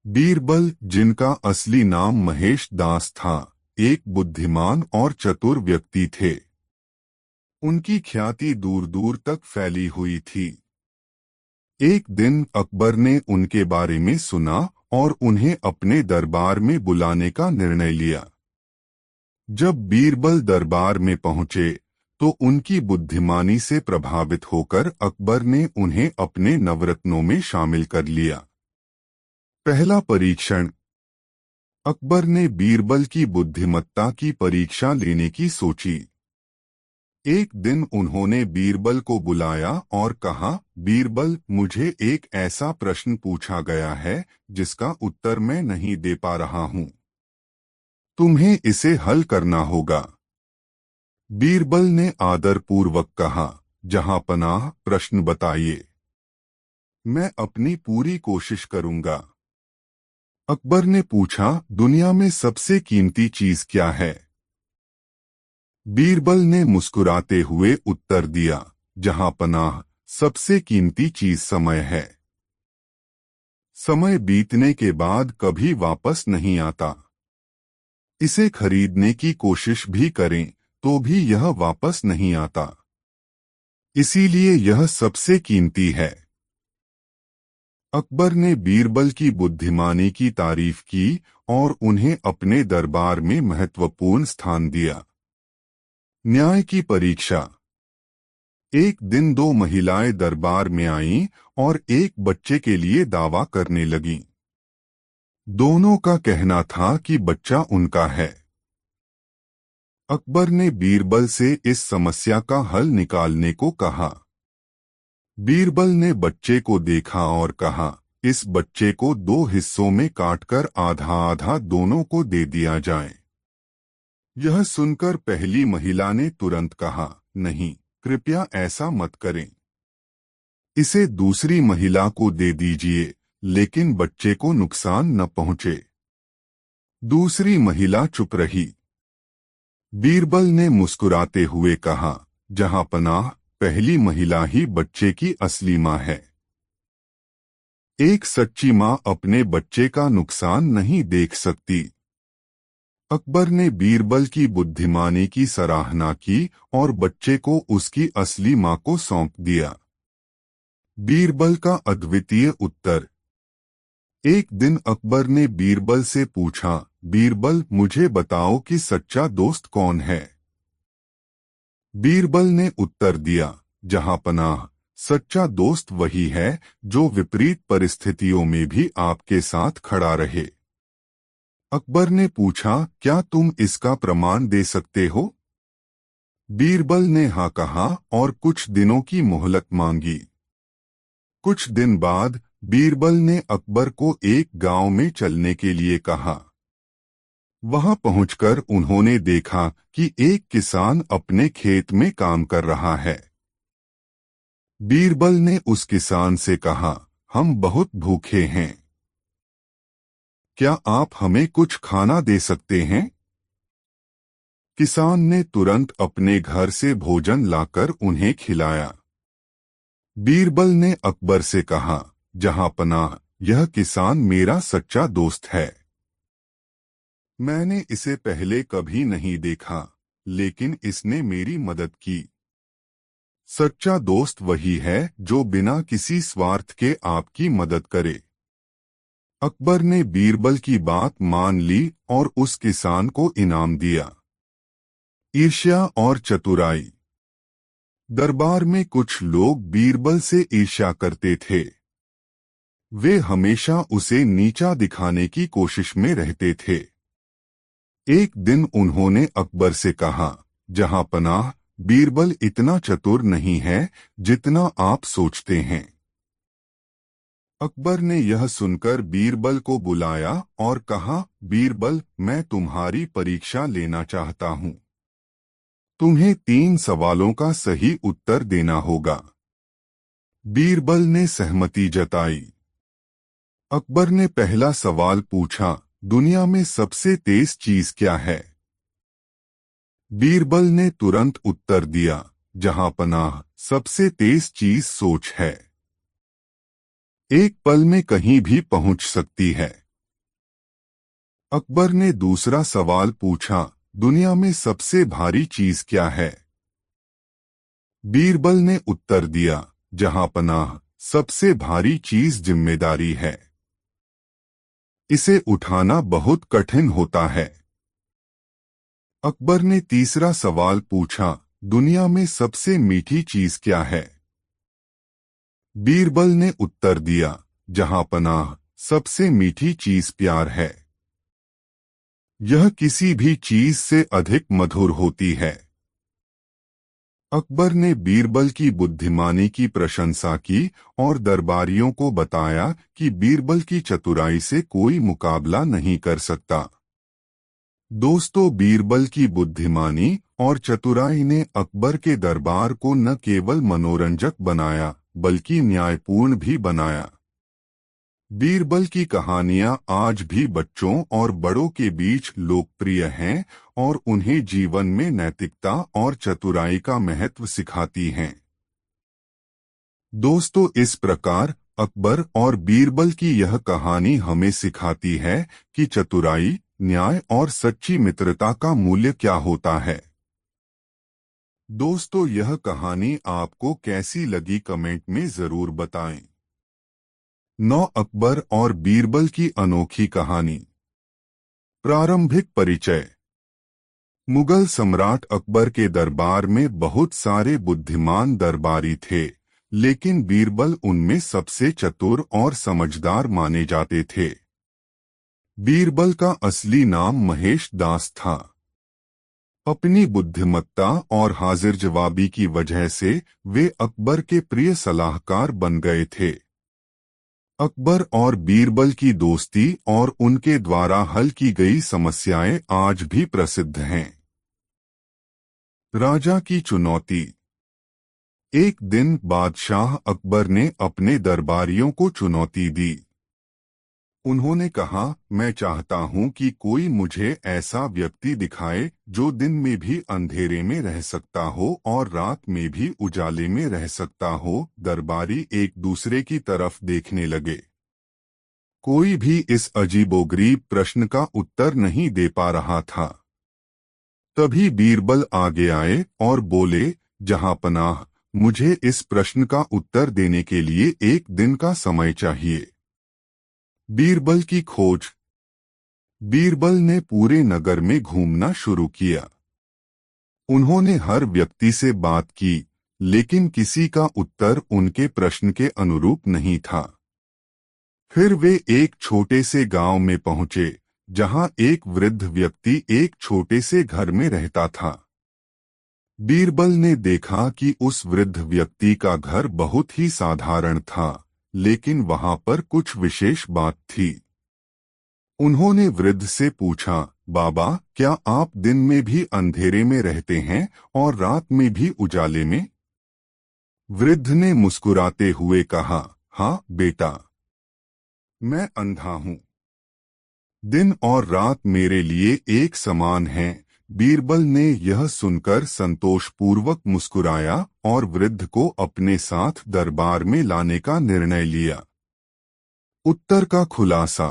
बीरबल, जिनका असली नाम महेश दास था, एक बुद्धिमान और चतुर व्यक्ति थे। उनकी ख्याति दूर दूर तक फैली हुई थी। एक दिन अकबर ने उनके बारे में सुना और उन्हें अपने दरबार में बुलाने का निर्णय लिया। जब बीरबल दरबार में पहुंचे तो उनकी बुद्धिमानी से प्रभावित होकर अकबर ने उन्हें अपने नवरत्नों में शामिल कर लिया। पहला परीक्षण। अकबर ने बीरबल की बुद्धिमत्ता की परीक्षा लेने की सोची। एक दिन उन्होंने बीरबल को बुलाया और कहा, बीरबल, मुझे एक ऐसा प्रश्न पूछा गया है जिसका उत्तर मैं नहीं दे पा रहा हूं। तुम्हें इसे हल करना होगा। बीरबल ने आदरपूर्वक कहा, जहां पनाह, प्रश्न बताइए। मैं अपनी पूरी कोशिश करूंगा। अकबर ने पूछा, दुनिया में सबसे कीमती चीज क्या है? बीरबल ने मुस्कुराते हुए उत्तर दिया, जहां पनाह, सबसे कीमती चीज समय है। समय बीतने के बाद कभी वापस नहीं आता। इसे खरीदने की कोशिश भी करें तो भी यह वापस नहीं आता। इसीलिए यह सबसे कीमती है। अकबर ने बीरबल की बुद्धिमानी की तारीफ की और उन्हें अपने दरबार में महत्वपूर्ण स्थान दिया। न्याय की परीक्षा। एक दिन दो महिलाएं दरबार में आईं और एक बच्चे के लिए दावा करने लगीं। दोनों का कहना था कि बच्चा उनका है। अकबर ने बीरबल से इस समस्या का हल निकालने को कहा। बीरबल ने बच्चे को देखा और कहा, इस बच्चे को दो हिस्सों में काटकर आधा आधा दोनों को दे दिया जाए। यह सुनकर पहली महिला ने तुरंत कहा, नहीं, कृपया ऐसा मत करें। इसे दूसरी महिला को दे दीजिए, लेकिन बच्चे को नुकसान न पहुंचे। दूसरी महिला चुप रही। बीरबल ने मुस्कुराते हुए कहा, जहां पनाह, पहली महिला ही बच्चे की असली मां है। एक सच्ची मां अपने बच्चे का नुकसान नहीं देख सकती। अकबर ने बीरबल की बुद्धिमानी की सराहना की और बच्चे को उसकी असली मां को सौंप दिया। बीरबल का अद्वितीय उत्तर। एक दिन अकबर ने बीरबल से पूछा, बीरबल, मुझे बताओ कि सच्चा दोस्त कौन है? बीरबल ने उत्तर दिया, जहां पनाह, सच्चा दोस्त वही है जो विपरीत परिस्थितियों में भी आपके साथ खड़ा रहे। अकबर ने पूछा, क्या तुम इसका प्रमाण दे सकते हो? बीरबल ने हाँ कहा और कुछ दिनों की मोहलत मांगी। कुछ दिन बाद बीरबल ने अकबर को एक गांव में चलने के लिए कहा। वहां पहुंचकर उन्होंने देखा कि एक किसान अपने खेत में काम कर रहा है। बीरबल ने उस किसान से कहा, हम बहुत भूखे हैं। क्या आप हमें कुछ खाना दे सकते हैं? किसान ने तुरंत अपने घर से भोजन लाकर उन्हें खिलाया। बीरबल ने अकबर से कहा, जहां पनाह, यह किसान मेरा सच्चा दोस्त है। मैंने इसे पहले कभी नहीं देखा, लेकिन इसने मेरी मदद की। सच्चा दोस्त वही है जो बिना किसी स्वार्थ के आपकी मदद करे। अकबर ने बीरबल की बात मान ली और उस किसान को इनाम दिया। ईर्ष्या और चतुराई। दरबार में कुछ लोग बीरबल से ईर्ष्या करते थे। वे हमेशा उसे नीचा दिखाने की कोशिश में रहते थे। एक दिन उन्होंने अकबर से कहा, जहां पनाह, बीरबल इतना चतुर नहीं है जितना आप सोचते हैं। अकबर ने यह सुनकर बीरबल को बुलाया और कहा, बीरबल, मैं तुम्हारी परीक्षा लेना चाहता हूं। तुम्हें 3 सवालों का सही उत्तर देना होगा। बीरबल ने सहमति जताई। अकबर ने पहला सवाल पूछा, दुनिया में सबसे तेज चीज क्या है? बीरबल ने तुरंत उत्तर दिया, जहां पनाह, सबसे तेज चीज सोच है। एक पल में कहीं भी पहुंच सकती है। अकबर ने दूसरा सवाल पूछा, दुनिया में सबसे भारी चीज क्या है? बीरबल ने उत्तर दिया, जहां पनाह, सबसे भारी चीज जिम्मेदारी है। इसे उठाना बहुत कठिन होता है। अकबर ने तीसरा सवाल पूछा, दुनिया में सबसे मीठी चीज क्या है? बीरबल ने उत्तर दिया, जहांपनाह, सबसे मीठी चीज प्यार है। यह किसी भी चीज से अधिक मधुर होती है। अकबर ने बीरबल की बुद्धिमानी की प्रशंसा की और दरबारियों को बताया कि बीरबल की चतुराई से कोई मुकाबला नहीं कर सकता। दोस्तों, बीरबल की बुद्धिमानी और चतुराई ने अकबर के दरबार को न केवल मनोरंजक बनाया बल्कि न्यायपूर्ण भी बनाया। बीरबल की कहानियां आज भी बच्चों और बड़ों के बीच लोकप्रिय हैं और उन्हें जीवन में नैतिकता और चतुराई का महत्व सिखाती हैं। दोस्तों, इस प्रकार अकबर और बीरबल की यह कहानी हमें सिखाती है कि चतुराई, न्याय और सच्ची मित्रता का मूल्य क्या होता है। दोस्तों, यह कहानी आपको कैसी लगी कमेंट में जरूर बताएं। 9 अकबर और बीरबल की अनोखी कहानी। प्रारंभिक परिचय। मुगल सम्राट अकबर के दरबार में बहुत सारे बुद्धिमान दरबारी थे, लेकिन बीरबल उनमें सबसे चतुर और समझदार माने जाते थे। बीरबल का असली नाम महेश दास था। अपनी बुद्धिमत्ता और हाजिर जवाबी की वजह से वे अकबर के प्रिय सलाहकार बन गए थे। अकबर और बीरबल की दोस्ती और उनके द्वारा हल की गई समस्याएं आज भी प्रसिद्ध हैं। राजा की चुनौती। एक दिन बादशाह अकबर ने अपने दरबारियों को चुनौती दी। उन्होंने कहा, मैं चाहता हूं कि कोई मुझे ऐसा व्यक्ति दिखाए जो दिन में भी अंधेरे में रह सकता हो और रात में भी उजाले में रह सकता हो। दरबारी एक दूसरे की तरफ देखने लगे। कोई भी इस अजीबोगरीब प्रश्न का उत्तर नहीं दे पा रहा था। तभी बीरबल आगे आए और बोले, जहांपनाह, मुझे इस प्रश्न का उत्तर देने के लिए एक दिन का समय चाहिए। बीरबल की खोज। बीरबल ने पूरे नगर में घूमना शुरू किया। उन्होंने हर व्यक्ति से बात की, लेकिन किसी का उत्तर उनके प्रश्न के अनुरूप नहीं था। फिर वे एक छोटे से गांव में पहुंचे, जहां एक वृद्ध व्यक्ति एक छोटे से घर में रहता था। बीरबल ने देखा कि उस वृद्ध व्यक्ति का घर बहुत ही साधारण था, लेकिन वहां पर कुछ विशेष बात थी। उन्होंने वृद्ध से पूछा, बाबा, क्या आप दिन में भी अंधेरे में रहते हैं और रात में भी उजाले में? वृद्ध ने मुस्कुराते हुए कहा, हाँ बेटा, मैं अंधा हूं। दिन और रात मेरे लिए एक समान हैं। बीरबल ने यह सुनकर संतोषपूर्वक मुस्कुराया और वृद्ध को अपने साथ दरबार में लाने का निर्णय लिया। उत्तर का खुलासा।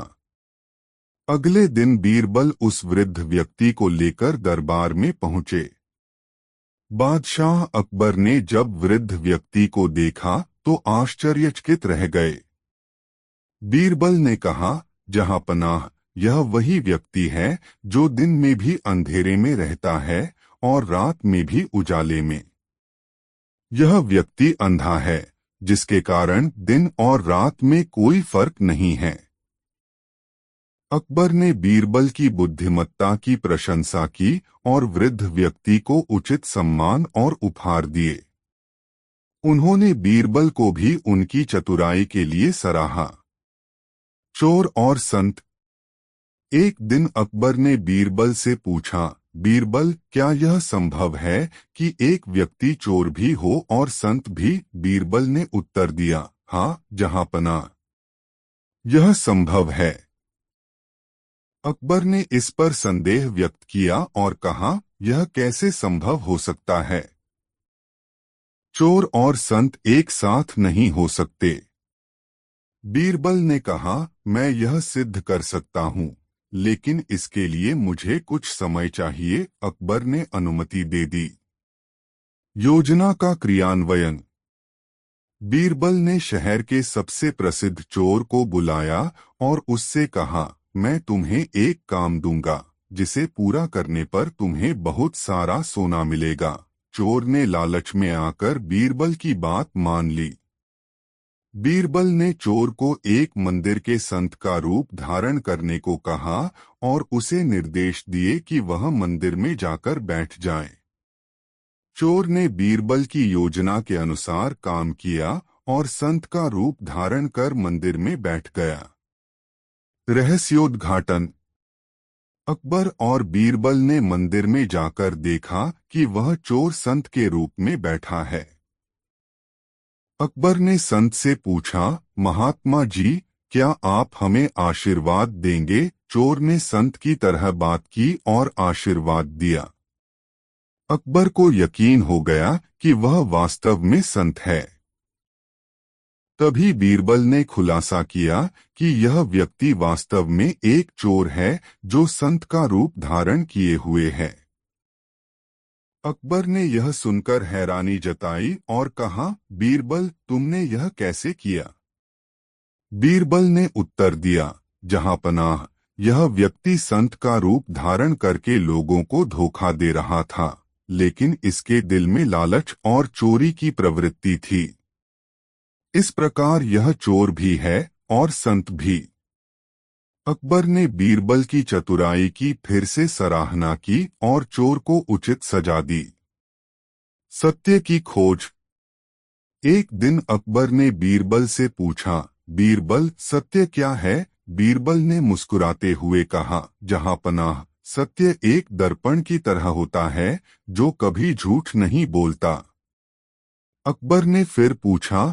अगले दिन बीरबल उस वृद्ध व्यक्ति को लेकर दरबार में पहुंचे। बादशाह अकबर ने जब वृद्ध व्यक्ति को देखा तो आश्चर्यचकित रह गए। बीरबल ने कहा, जहांपनाह, यह वही व्यक्ति है जो दिन में भी अंधेरे में रहता है और रात में भी उजाले में। यह व्यक्ति अंधा है, जिसके कारण दिन और रात में कोई फर्क नहीं है। अकबर ने बीरबल की बुद्धिमत्ता की प्रशंसा की और वृद्ध व्यक्ति को उचित सम्मान और उपहार दिए। उन्होंने बीरबल को भी उनकी चतुराई के लिए सराहा। चोर और संत। एक दिन अकबर ने बीरबल से पूछा, बीरबल, क्या यह संभव है कि एक व्यक्ति चोर भी हो और संत भी? बीरबल ने उत्तर दिया, हाँ जहांपनाह, यह संभव है। अकबर ने इस पर संदेह व्यक्त किया और कहा, यह कैसे संभव हो सकता है? चोर और संत एक साथ नहीं हो सकते। बीरबल ने कहा, मैं यह सिद्ध कर सकता हूँ, लेकिन इसके लिए मुझे कुछ समय चाहिए। अकबर ने अनुमति दे दी। योजना का क्रियान्वयन। बीरबल ने शहर के सबसे प्रसिद्ध चोर को बुलाया और उससे कहा, मैं तुम्हें एक काम दूंगा जिसे पूरा करने पर तुम्हें बहुत सारा सोना मिलेगा। चोर ने लालच में आकर बीरबल की बात मान ली। बीरबल ने चोर को एक मंदिर के संत का रूप धारण करने को कहा और उसे निर्देश दिए कि वह मंदिर में जाकर बैठ जाए। चोर ने बीरबल की योजना के अनुसार काम किया और संत का रूप धारण कर मंदिर में बैठ गया। रहस्योद्घाटन। अकबर और बीरबल ने मंदिर में जाकर देखा कि वह चोर संत के रूप में बैठा है। अकबर ने संत से पूछा, महात्मा जी, क्या आप हमें आशीर्वाद देंगे? चोर ने संत की तरह बात की और आशीर्वाद दिया। अकबर को यकीन हो गया कि वह वास्तव में संत है। तभी बीरबल ने खुलासा किया कि यह व्यक्ति वास्तव में एक चोर है जो संत का रूप धारण किए हुए है। अकबर ने यह सुनकर हैरानी जताई और कहा, बीरबल, तुमने यह कैसे किया? बीरबल ने उत्तर दिया, जहांपनाह, यह व्यक्ति संत का रूप धारण करके लोगों को धोखा दे रहा था, लेकिन इसके दिल में लालच और चोरी की प्रवृत्ति थी। इस प्रकार यह चोर भी है और संत भी। अकबर ने बीरबल की चतुराई की फिर से सराहना की और चोर को उचित सजा दी। सत्य की खोज। एक दिन अकबर ने बीरबल से पूछा, बीरबल, सत्य क्या है? बीरबल ने मुस्कुराते हुए कहा, जहांपनाह, सत्य एक दर्पण की तरह होता है जो कभी झूठ नहीं बोलता। अकबर ने फिर पूछा,